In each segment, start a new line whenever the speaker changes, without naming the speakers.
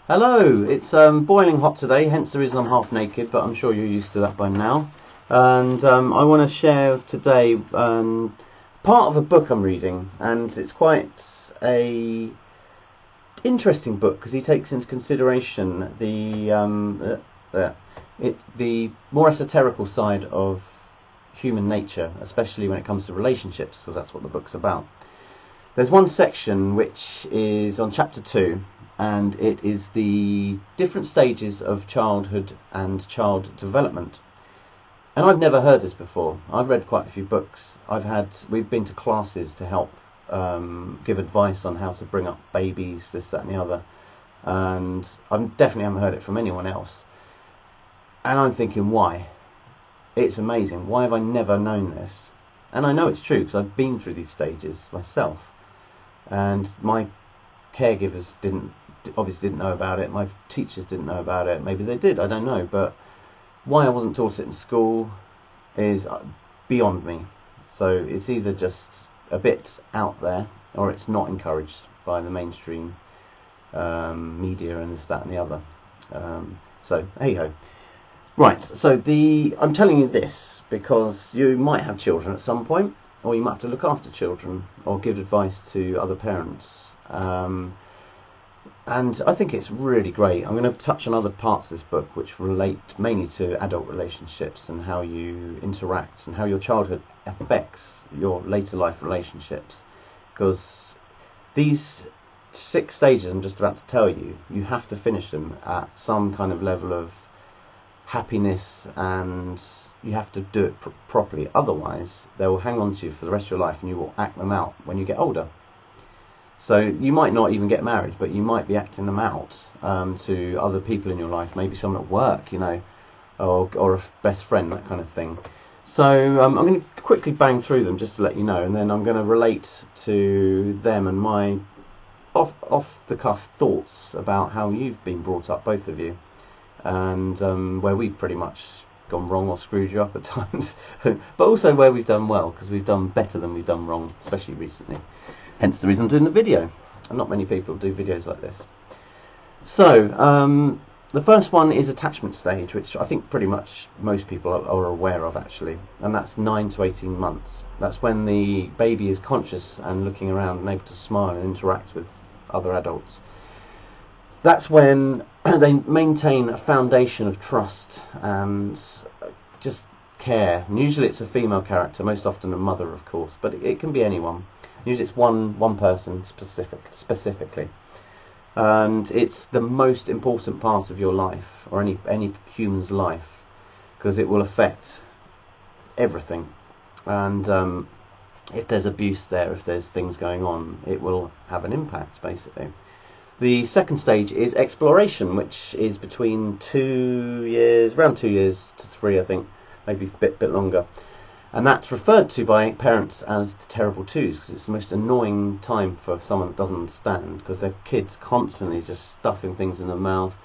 Hello, it's boiling hot today, hence the reason I'm half naked, but I'm sure you're used to that by now. And I want to share today part of a book I'm reading, and it's quite a interesting book because he takes into consideration the more esoterical side of human nature, especially when it comes to relationships, because that's what the book's about. There's one section which is on chapter 2, and it is the different stages of childhood and child development. And I've never heard this before. I've read quite a few books. We've been to classes to help give advice on how to bring up babies, this, that and the other. And I definitely haven't heard it from anyone else. And I'm thinking, why? It's amazing. Why have I never known this? And I know it's true because I've been through these stages myself. And my caregivers obviously didn't know about it. My teachers didn't know about it. Maybe they did, I don't know. But why I wasn't taught it in school is beyond me. So it's either just a bit out there, or it's not encouraged by the mainstream media and this, that and the other. So hey ho. Right, so I'm telling you this because you might have children at some point, or you might have to look after children or give advice to other parents. And I think it's really great. I'm going to touch on other parts of this book which relate mainly to adult relationships and how you interact and how your childhood affects your later life relationships. Because these 6 stages I'm just about to tell you, you have to finish them at some kind of level of happiness, and you have to do it properly. Otherwise, they will hang on to you for the rest of your life, and you will act them out when you get older. So you might not even get married, but you might be acting them out to other people in your life, maybe someone at work, or a best friend, that kind of thing. So I'm going to quickly bang through them just to let you know, and then I'm going to relate to them and my off-the-cuff thoughts about how you've been brought up, both of you, and where we've pretty much gone wrong or screwed you up at times, but also where we've done well, because we've done better than we've done wrong, especially recently. Hence the reason I'm doing the video, and not many people do videos like this. So the first one is attachment stage, which I think pretty much most people are aware of actually, and that's 9 to 18 months. That's when the baby is conscious and looking around and able to smile and interact with other adults. That's when they maintain a foundation of trust and just care. And usually it's a female character, most often a mother, of course, but it can be anyone. Usually it's one person specifically, and it's the most important part of your life, or any human's life, because it will affect everything. And if there's abuse there, if there's things going on, it will have an impact basically. The second stage is exploration, which is between 2 years, around 2 years to 3, I think, maybe a bit longer. And that's referred to by parents as the terrible twos, because it's the most annoying time for someone that doesn't understand, because their kids constantly just stuffing things in their mouth,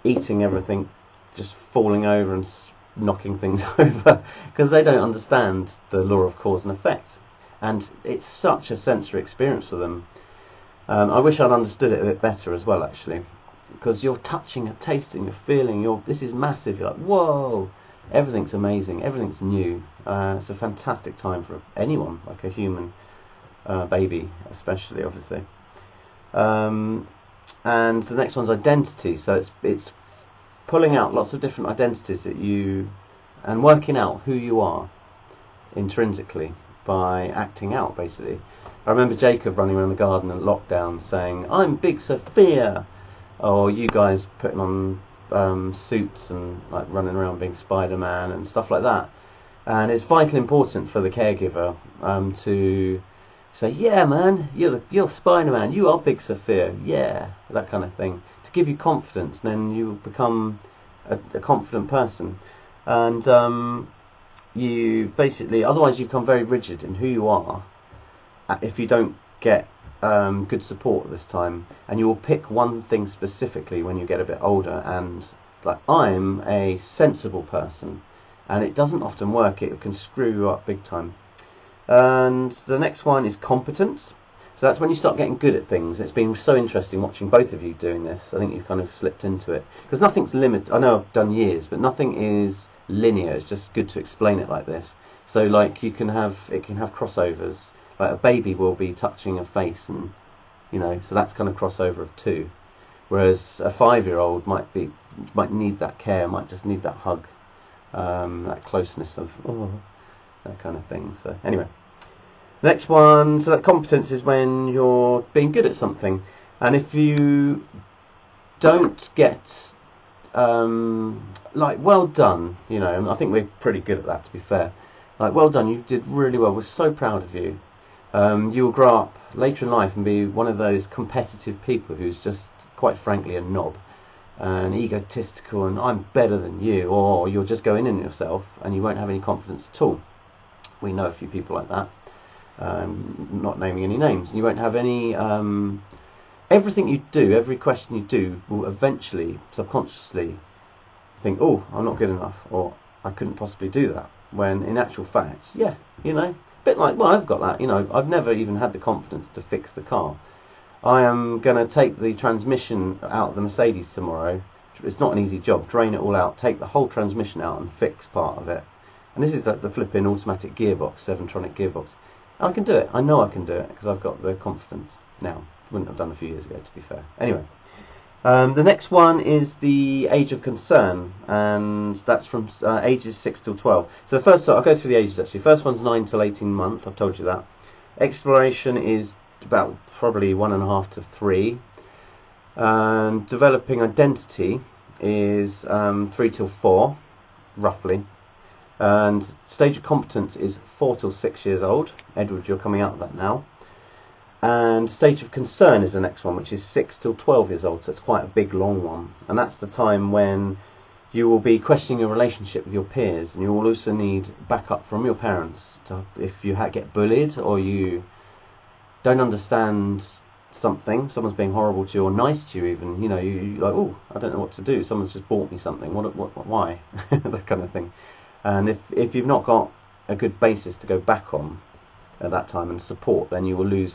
eating everything, just falling over and knocking things over, because they don't understand the law of cause and effect. And it's such a sensory experience for them. I wish I'd understood it a bit better as well, actually, because you're touching, you're tasting, you're feeling, this is massive, you're like, whoa, everything's amazing, everything's new. It's a fantastic time for anyone, like a human baby especially, obviously. And the next one's identity, so it's pulling out lots of different identities and working out who you are intrinsically by acting out, basically. I remember Jacob running around the garden in lockdown saying, "I'm Big Sophia," or you guys putting on suits and like running around being Spider-Man and stuff like that. And it's vitally important for the caregiver to say, "Yeah, man, you're Spider-Man. You are Big Sophia. Yeah," that kind of thing, to give you confidence. And then you become a confident person, and you basically, otherwise you become very rigid in who you are if you don't get good support this time. And you will pick one thing specifically when you get a bit older, and like, I'm a sensible person, and it doesn't often work. It can screw you up big time. And the next one is competence. So that's when you start getting good at things. It's been so interesting watching both of you doing this. I think you've kind of slipped into it because nothing's limited. I know I've done years, but nothing is linear. It's just good to explain it like this. So like it can have crossovers. Like a baby will be touching a face, and so that's kind of crossover of two. Whereas a 5-year-old might need that care, might just need that hug, that closeness of that kind of thing. So anyway. Next one, so that competence is when you're being good at something, and if you don't get like well done, and I think we're pretty good at that, to be fair. Like well done, you did really well. We're so proud of you. You will grow up later in life and be one of those competitive people who's just quite frankly a knob and egotistical, and I'm better than you, or you'll just go in yourself and you won't have any confidence at all. We know a few people like that. Not naming any names. You won't have any. Everything you do, every question you do, will eventually, subconsciously, think, "Oh, I'm not good enough," or "I couldn't possibly do that." When in actual fact, yeah, a bit like, well, I've got that. I've never even had the confidence to fix the car. I am going to take the transmission out of the Mercedes tomorrow. It's not an easy job. Drain it all out, take the whole transmission out, and fix part of it. And this is the flipping automatic gearbox, 7-tronic gearbox. I can do it. I know I can do it because I've got the confidence now. Wouldn't have done a few years ago, to be fair. Anyway, the next one is the age of concern, and that's from ages 6 till 12. So I'll go through the ages actually. First one's 9 till 18 months. I've told you that. Exploration is about probably 1.5 to 3, and developing identity is 3 till 4, roughly. And stage of competence is 4 till 6 years old. Edward, you're coming out of that now. And stage of concern is the next one, which is 6 till 12 years old. So it's quite a big, long one. And that's the time when you will be questioning your relationship with your peers, and you will also need backup from your parents if you get bullied, or you don't understand something. Someone's being horrible to you or nice to you, even. You're like, oh, I don't know what to do. Someone's just bought me something. Why? That kind of thing. And if you've not got a good basis to go back on at that time and support, then you will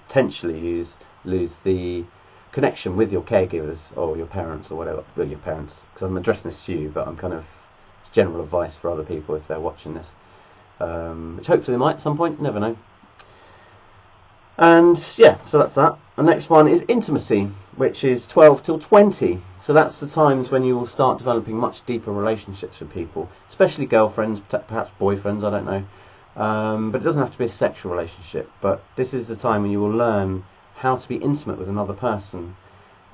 potentially lose the connection with your caregivers or your parents or whatever. Well, your parents, because I'm addressing this to you, but I'm kind of general advice for other people if they're watching this, which hopefully they might at some point. Never know. And yeah, so that's that. The next one is intimacy, which is 12 till 20. So that's the times when you will start developing much deeper relationships with people, especially girlfriends, perhaps boyfriends, I don't know. But it doesn't have to be a sexual relationship. But this is the time when you will learn how to be intimate with another person,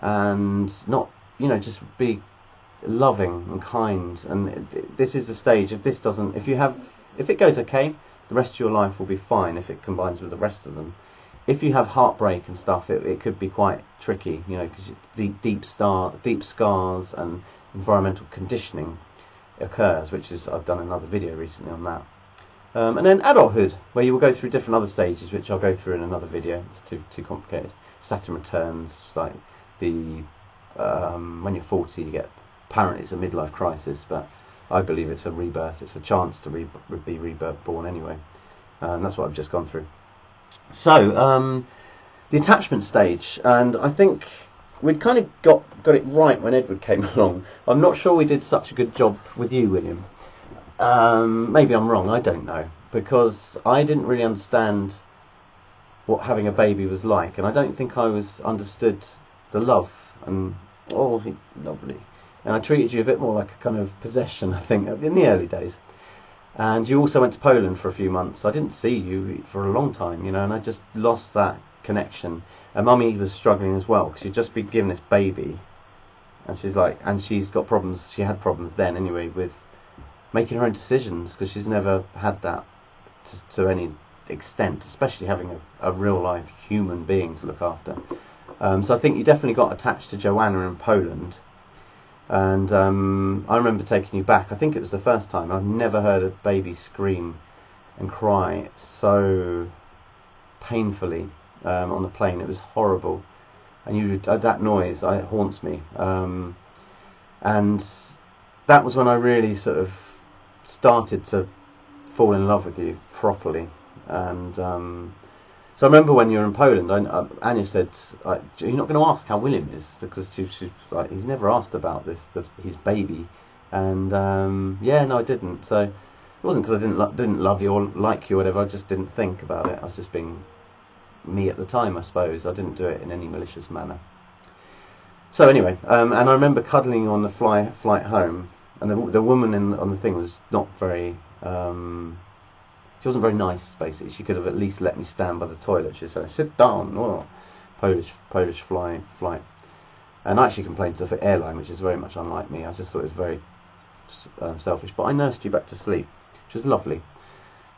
and not, just be loving and kind. And this is the stage. If it goes okay, the rest of your life will be fine if it combines with the rest of them. If you have heartbreak and stuff, it could be quite tricky, because deep scars and environmental conditioning occurs, I've done another video recently on that. And then adulthood, where you will go through different other stages, which I'll go through in another video. It's too complicated. Saturn returns, like when you're 40, you get, apparently it's a midlife crisis, but I believe it's a rebirth. It's a chance to be rebirth-born anyway. And that's what I've just gone through. So, the attachment stage, and I think we'd kind of got it right when Edward came along. I'm not sure we did such a good job with you, William. Maybe I'm wrong, I don't know, because I didn't really understand what having a baby was like, and I don't think I understood the love, and lovely. And I treated you a bit more like a kind of possession, I think, in the early days. And you also went to Poland for a few months. I didn't see you for a long time, and I just lost that connection. And Mummy was struggling as well, because she'd just been given this baby, and she's got problems. She had problems then anyway with making her own decisions, because she's never had that to any extent, especially having a real life human being to look after. So I think you definitely got attached to Joanna in Poland. And I remember taking you back. I think it was the first time. I've never heard a baby scream and cry so painfully on the plane. It was horrible. And that noise, it haunts me. And that was when I really sort of started to fall in love with you properly. And So I remember when you were in Poland, Anya said, like, "You're not going to ask how William is," because she like, he's never asked about his baby, and yeah, no, I didn't. So it wasn't because I didn't love you or like you or whatever. I just didn't think about it. I was just being me at the time, I suppose. I didn't do it in any malicious manner. So anyway, and I remember cuddling you on the flight home, and the woman on the thing was not very. She wasn't very nice. Basically, she could have at least let me stand by the toilet. She said, "Sit down." Oh, Polish flight, and I actually complained to the airline, which is very much unlike me. I just thought it was very selfish. But I nursed you back to sleep, which was lovely.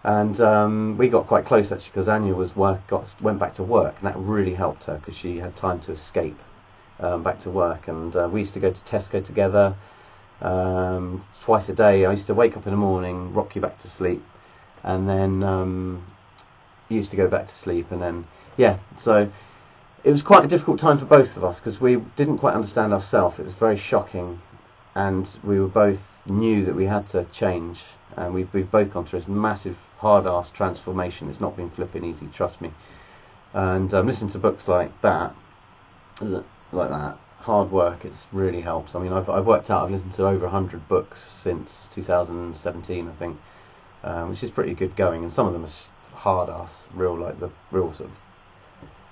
And we got quite close actually because Anya went back to work, and that really helped her because she had time to escape back to work. And we used to go to Tesco together twice a day. I used to wake up in the morning, rock you back to sleep, and then you used to go back to sleep, and then yeah. So it was quite a difficult time for both of us because we didn't quite understand ourselves. It was very shocking, and we were both knew that we had to change. And we've both gone through this massive, hard-ass transformation. It's not been flipping easy, trust me. And listening to books like that, hard work, it's really helps. I mean, I've worked out, I've listened to over 100 books since 2017, I think, which is pretty good going. And some of them are hard-ass, the real sort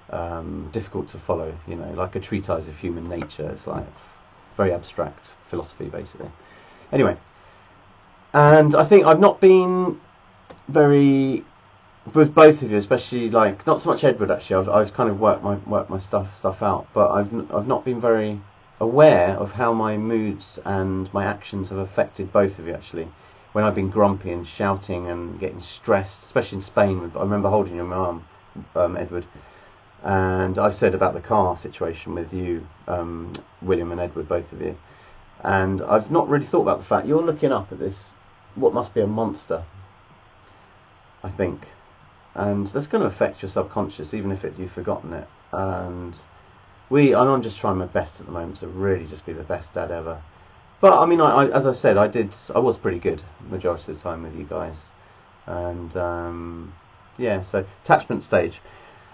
of difficult to follow. You know, like a treatise of human nature. It's like very abstract philosophy, basically. Anyway. And I think I've not been very with both of you, especially like not so much Edward actually. I've kind of worked my stuff out, but I've not been very aware of how my moods and my actions have affected both of you actually. When I've been grumpy and shouting and getting stressed, especially in Spain. I remember holding your arm, Edward, and I've said about the car situation with you, William and Edward, both of you, and I've not really thought about the fact you're looking up at this. What must be a monster, I think, and that's going to affect your subconscious, even if you've forgotten it. And I'm just trying my best at the moment to really just be the best dad ever. But I mean, as I said, I was pretty good majority of the time with you guys, and yeah. So attachment stage,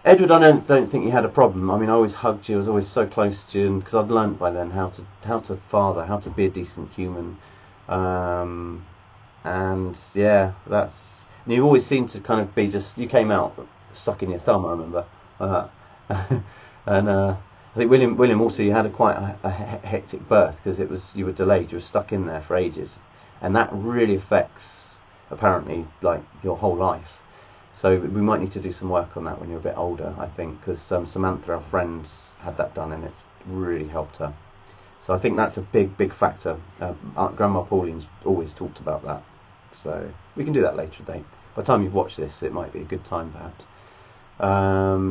Edward, I don't think you had a problem. I mean, I always hugged you. I was always so close to you, because I'd learnt by then how to father, how to be a decent human. And yeah, and you always seemed to kind of be you came out sucking your thumb, I remember. And I think William also, you had quite a hectic birth because you were delayed, you were stuck in there for ages, and that really affects apparently like your whole life. So we might need to do some work on that when you're a bit older, I think, because Samantha, our friend, had that done and it really helped her. So I think that's a big factor. Grandma Pauline's always talked about that. So we can do that later date. By the time you've watched this, it might be a good time, perhaps.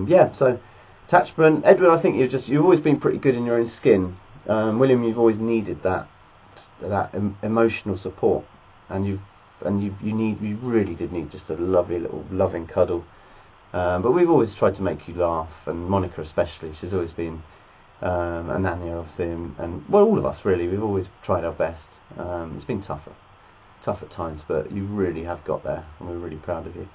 Yeah. So attachment, Edward. I think you've always been pretty good in your own skin. William, you've always needed that emotional support, and you really did need just a lovely little loving cuddle. But we've always tried to make you laugh, and Monica especially. She's always been. And Anya, obviously, and well, all of us really. We've always tried our best. It's been tough at times, but you really have got there, and we're really proud of you.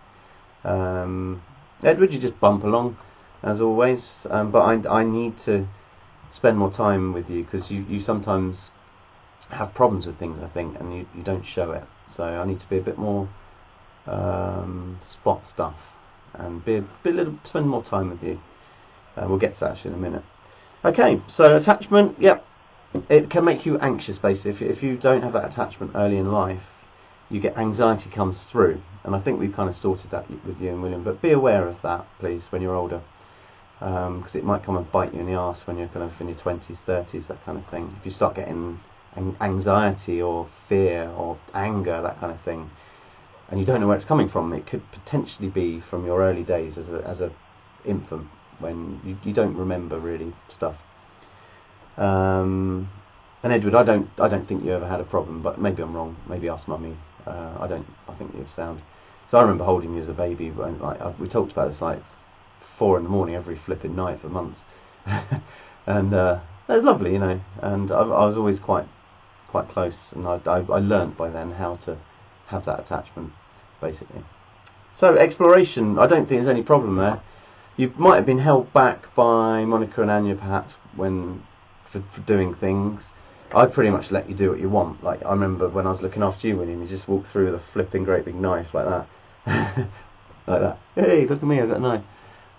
Edward, you just bump along as always, but I need to spend more time with you because you sometimes have problems with things, I think, and you don't show it. So I need to be a bit more spot stuff and spend more time with you. We'll get to that actually in a minute. Okay, so attachment, yep, it can make you anxious basically. If you don't have that attachment early in life, you get anxiety comes through, and I think we've kind of sorted that with you and William, but be aware of that please when you're older, because it might come and bite you in the arse when you're kind of in your 20s, 30s, that kind of thing. If you start getting anxiety or fear or anger, that kind of thing, and you don't know where it's coming from, it could potentially be from your early days as a infant, when you don't remember really stuff. And Edward, I don't think you ever had a problem, but maybe I'm wrong. Maybe ask Mummy. I think you're sound. So I remember holding you as a baby when we talked about this like 4 a.m. every flipping night for months, and it was lovely, you know. And I was always quite close, and I learnt by then how to have that attachment, basically. So exploration, I don't think there's any problem there. You might have been held back by Monica and Anya perhaps for doing things. I pretty much let you do what you want. Like, I remember when I was looking after you, William, you just walked through with a flipping great big knife like that. Like that. Hey, look at me, I've got a knife.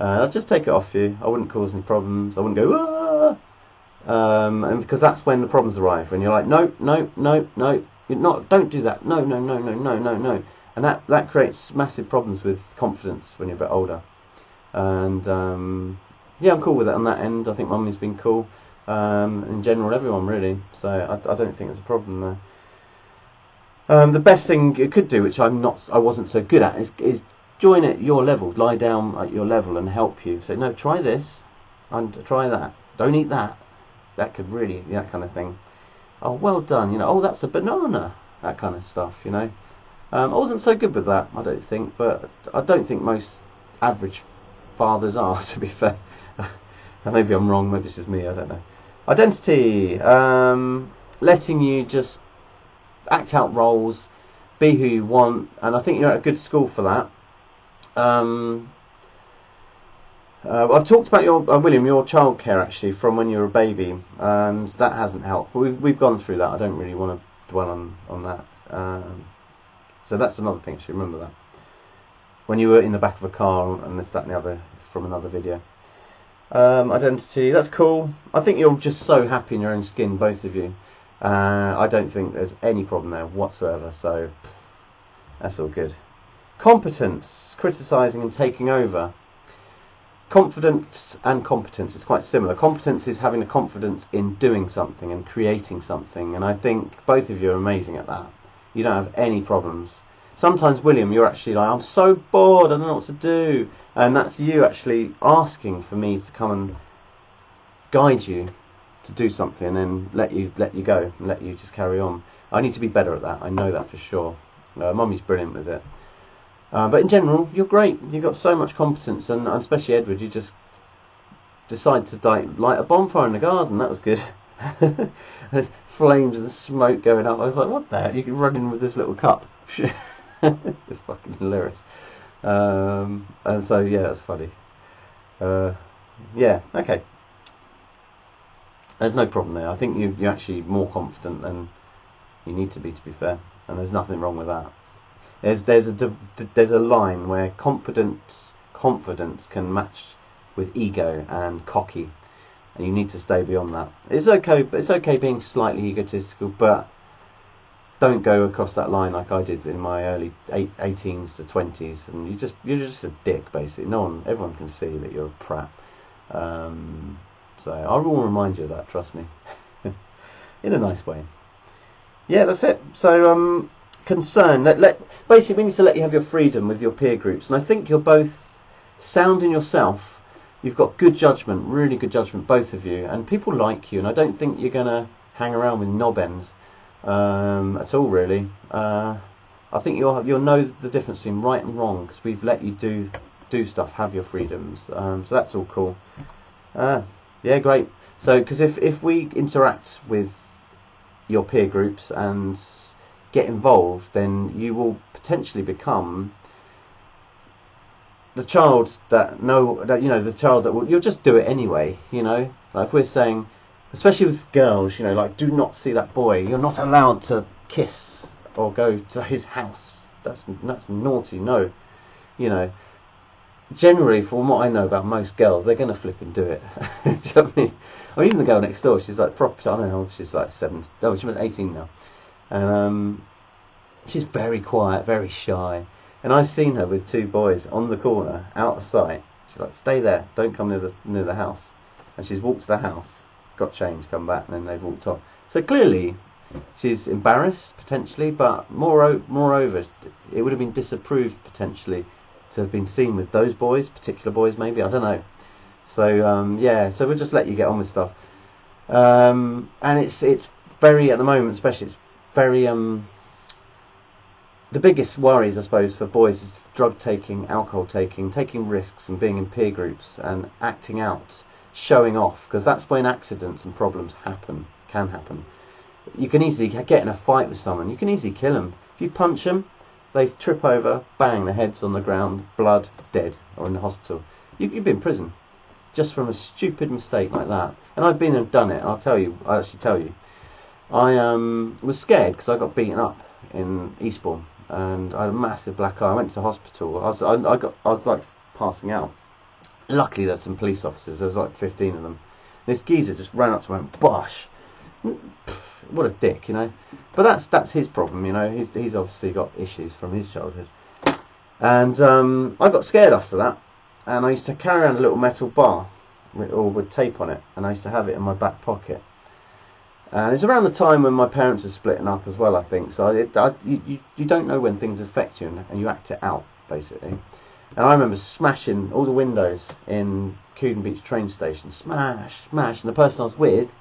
I'd just take it off you. I wouldn't cause any problems. I wouldn't go, ah! And because that's when the problems arrive. When you're like, no, no, no, no, you're not, don't do that. No, no, no, no, no, no, no. And that creates massive problems with confidence when you're a bit older. And yeah, I'm cool with it on that end. I think Mummy's been cool. In general, everyone really. So I don't think there's a problem there. The best thing you could do, which I wasn't so good at, is join at your level, lie down at your level and help you. Say, no, try this and try that. Don't eat that. That could really, that kind of thing. Oh, well done. You know, oh, that's a banana. That kind of stuff. You know, I wasn't so good with that, I don't think, but I don't think most average fathers are, to be fair. Maybe I'm wrong. Maybe it's just me. I don't know. Identity, letting you just act out roles, be who you want, and I think you're at a good school for that. I've talked about your William, your childcare actually from when you were a baby, and that hasn't helped. But we've gone through that. I don't really want to dwell on that. So that's another thing. Actually, remember that when you were in the back of a car and this, that, and the other from another video. Identity, that's cool. I think you're just so happy in your own skin, both of you. I don't think there's any problem there whatsoever, so that's all good. Competence, criticising and taking over. Confidence and competence, it's quite similar. Competence is having the confidence in doing something and creating something, and I think both of you are amazing at that. You don't have any problems. Sometimes, William, you're actually like, I'm so bored, I don't know what to do. And that's you actually asking for me to come and guide you to do something and then let you go and let you just carry on. I need to be better at that. I know that for sure. Mummy's brilliant with it. But in general, you're great. You've got so much competence, and especially Edward, you just decide to light a bonfire in the garden. That was good. There's flames and smoke going up. I was like, what the heck? You can run in with this little cup. It's fucking hilarious. And so yeah, that's funny. Yeah, okay. There's no problem there. I think you're actually more confident than you need to be fair, and there's nothing wrong with that. There's a line where confidence can match with ego and cocky, and you need to stay beyond that. It's okay being slightly egotistical, but don't go across that line like I did in my early 18s to 20s, and you're just a dick basically. Everyone can see that you're a prat. So I will remind you of that. Trust me, in a nice way. Yeah, that's it. So concern. Basically, we need to let you have your freedom with your peer groups, and I think you're both sound in yourself. You've got good judgment, really good judgment, both of you, and people like you. And I don't think you're gonna hang around with knob ends at all, really. I think you'll know the difference between right and wrong because we've let you do stuff, have your freedoms. So that's all cool. Yeah, great. So because if we interact with your peer groups and get involved, then you will potentially become the child the child that you'll just do it anyway. Like if we're saying, especially with girls, like, do not see that boy. You're not allowed to kiss or go to his house. That's naughty. No, generally, from what I know about most girls, they're going to flip and do it. Do you know what I mean? Or even the girl next door, she's like proper. I don't know, she's like 7. Oh, she was 18 now, and she's very quiet, very shy. And I've seen her with 2 boys on the corner, out of sight. She's like, stay there, don't come near the house. And she's walked to the house, got changed, come back, and then they've walked off. So clearly, she's embarrassed potentially, but moreover, it would have been disapproved potentially to have been seen with those boys, particular boys maybe, I don't know. So yeah, so we'll just let you get on with stuff. And it's very, at the moment especially, it's very the biggest worries, I suppose, for boys is drug taking, alcohol taking risks, and being in peer groups and acting out, showing off, because that's when accidents and problems can happen. You can easily get in a fight with someone. You can easily kill them. If you punch them, they trip over, bang, their head's on the ground, blood, dead, or in the hospital. you'd be in prison just from a stupid mistake like that. And I've been and done it. I'll actually tell you. I was scared because I got beaten up in Eastbourne, and I had a massive black eye. I went to hospital. I was like passing out. Luckily, there's some police officers. There's like 15 of them. This geezer just ran up to me and went, bosh. What a dick, you know. But that's his problem, you know. He's obviously got issues from his childhood. And I got scared after that. And I used to carry around a little metal bar with tape on it. And I used to have it in my back pocket. And it's around the time when my parents are splitting up as well, I think. So you don't know when things affect you, and you act it out, basically. And I remember smashing all the windows in Cooden Beach train station. Smash, smash. And the person I was with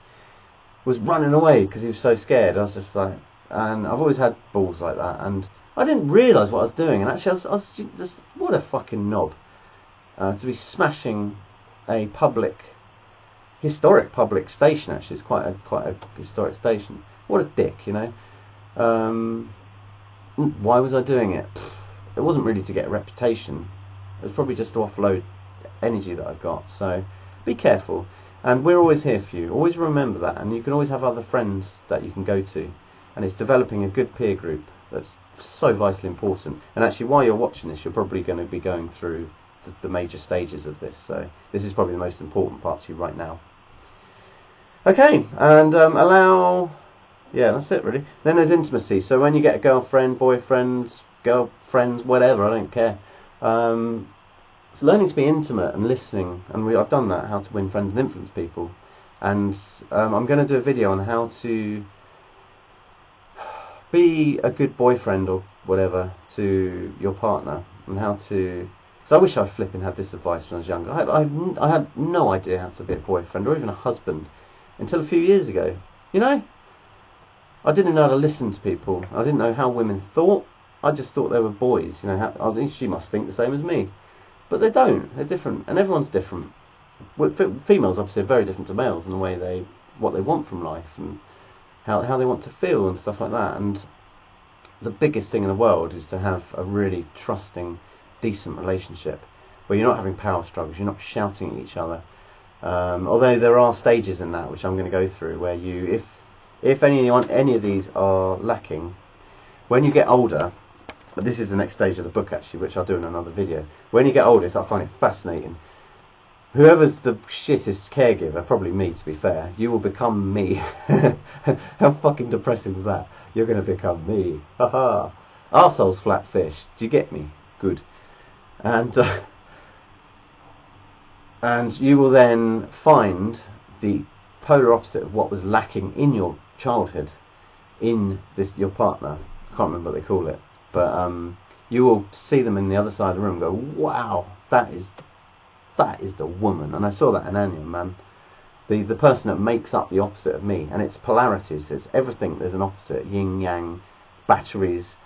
was running away because he was so scared. I was just like... And I've always had balls like that. And I didn't realise what I was doing. And actually, I was just... What a fucking knob. To be smashing a historic public station. Actually, it's quite a historic station. What a dick, you know. Why was I doing it? It wasn't really to get a reputation. It was probably just to offload energy that I've got. So be careful, and we're always here for you. Always remember that, and you can always have other friends that you can go to, and it's developing a good peer group that's so vitally important. And actually, while you're watching this, you're probably going to be going through the major stages of this. So this is probably the most important part to you right now. Okay, and yeah, that's it really. Then there's intimacy. So when you get a girlfriend, boyfriend, girlfriends, whatever, I don't care. It's learning to be intimate and listening, and I've done that, how to win friends and influence people. And I'm going to do a video on how to be a good boyfriend or whatever to your partner, and how to... Because I wish I flipping had this advice when I was younger. I had no idea how to be a boyfriend or even a husband until a few years ago. You know? I didn't know how to listen to people. I didn't know how women thought. I just thought they were boys. You know, she must think the same as me. But they don't. They're different. And everyone's different. Females obviously are very different to males in the way what they want from life and how they want to feel and stuff like that. And the biggest thing in the world is to have a really trusting, decent relationship where you're not having power struggles, you're not shouting at each other. Although there are stages in that which I'm going to go through where you, if any of these are lacking, when you get older, but this is the next stage of the book actually, which I'll do in another video. When you get older, I find it fascinating. Whoever's the shittest caregiver, probably me to be fair, you will become me. How fucking depressing is that? You're going to become me. Haha. Arsehole's flat fish. Do you get me? Good. And you will then find the polar opposite of what was lacking in your childhood in your partner. I can't remember what they call it, but you will see them in the other side of the room and go, wow, that is the woman. And I saw that in Anya, man. The person that makes up the opposite of me. And it's polarities. It's everything. There's an opposite. Yin, yang, batteries.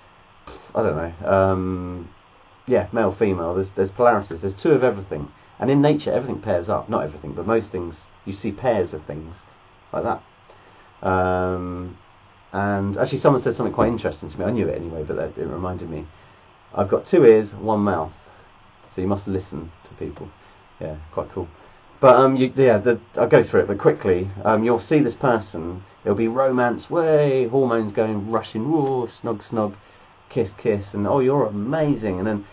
I don't know. Yeah, male, female. There's polarities. There's two of everything. And in nature, everything pairs up. Not everything, but most things, you see pairs of things like that. And actually, someone said something quite interesting to me. I knew it anyway, but it reminded me. I've got 2 ears, 1 mouth. So you must listen to people. Yeah, quite cool. But I'll go through it, but quickly. You'll see this person. It'll be romance, way hormones going rushing, whoa, snog, snog, kiss, kiss, and oh, you're amazing. And then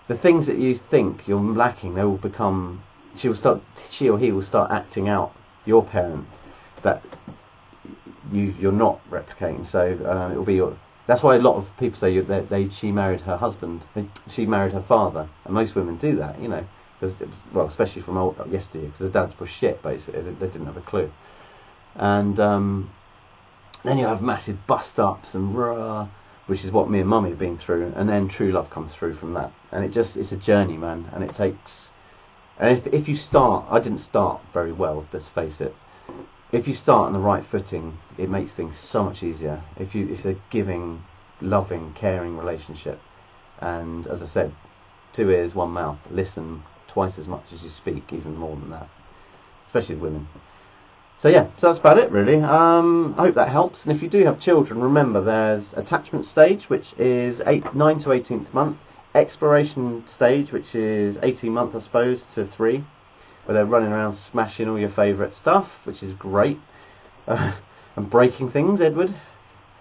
the things that you think you're lacking, they will become. She or he will start acting out your parent that you're not replicating. So it will be your. That's why a lot of people say she married her husband. She married her father, and most women do that, you know. Well, especially from yesteryear, because the dads were shit, basically. They didn't have a clue. And then you have massive bust-ups and rah, which is what me and Mummy have been through. And then true love comes through from that. And it's a journey, man. And it takes... And if you start... I didn't start very well, let's face it. If you start on the right footing, it makes things so much easier. If it's a giving, loving, caring relationship. And as I said, 2 ears, 1 mouth. Listen twice as much as you speak, even more than that, especially with women. So yeah, so that's about it really. I hope that helps. And if you do have children, remember there's attachment stage, which is 9 to 18th month. exploration stage, which is 18 months, I suppose, to 3, where they're running around smashing all your favourite stuff, which is great, and breaking things. Edward,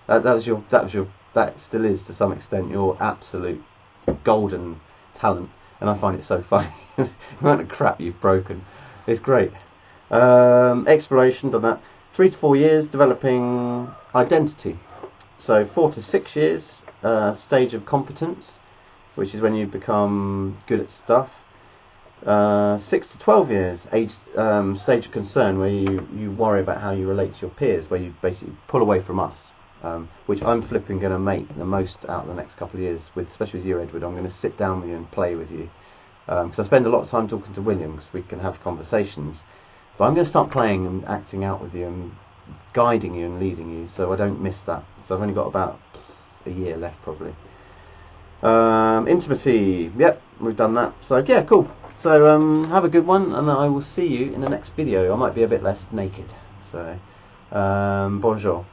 that still is to some extent your absolute golden talent, and I find it so funny. The amount of crap you've broken, it's great. Exploration, done that. 3 to 4 years developing identity. So 4 to 6 years, stage of competence, which is when you become good at stuff. 6 to 12 years, stage of concern, where you worry about how you relate to your peers, where you basically pull away from us, which I'm flipping going to make the most out of the next couple of years, especially with you, Edward. I'm going to sit down with you and play with you, because I spend a lot of time talking to William, because we can have conversations. But I'm going to start playing and acting out with you and guiding you and leading you, so I don't miss that. So I've only got about a year left, probably. Intimacy, yep, we've done that. So yeah, cool. So have a good one, and I will see you in the next video. I might be a bit less naked. So bonjour.